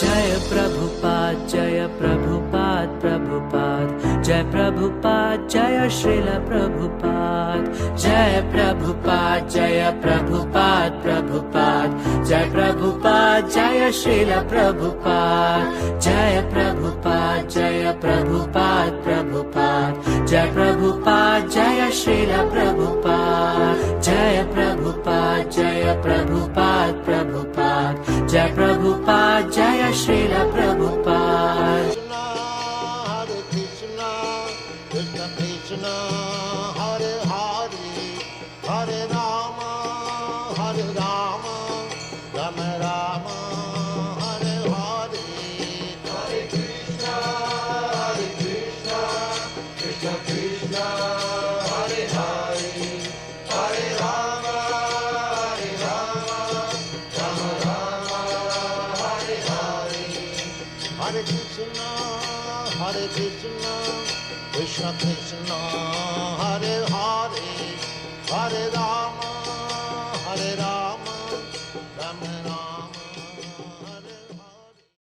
Jai Prabhupada Prabhupada Jai Prabhupada Jai Srila Prabhupada Jai Prabhupada Prabhupada Jai Prabhupada Jai Srila Prabhupada Jai Prabhupada Prabhupada Jai Prabhupada Jai Srila Prabhupada Jai Prabhupada Prabhupada Jai Prabhupada Jai Srila Prabhupada Hare Krishna, Krishna Krishna, Hare Hare, Hare Rama, Hare Rama, Rama Rama, Hare Hare. Hare Krishna, Krishna Krishna, Hare Hare, Hare Rama, Rama Rama, Hare Hare. Hare Krishna, Krishna Krishna, Hare Hare, Hare Rama.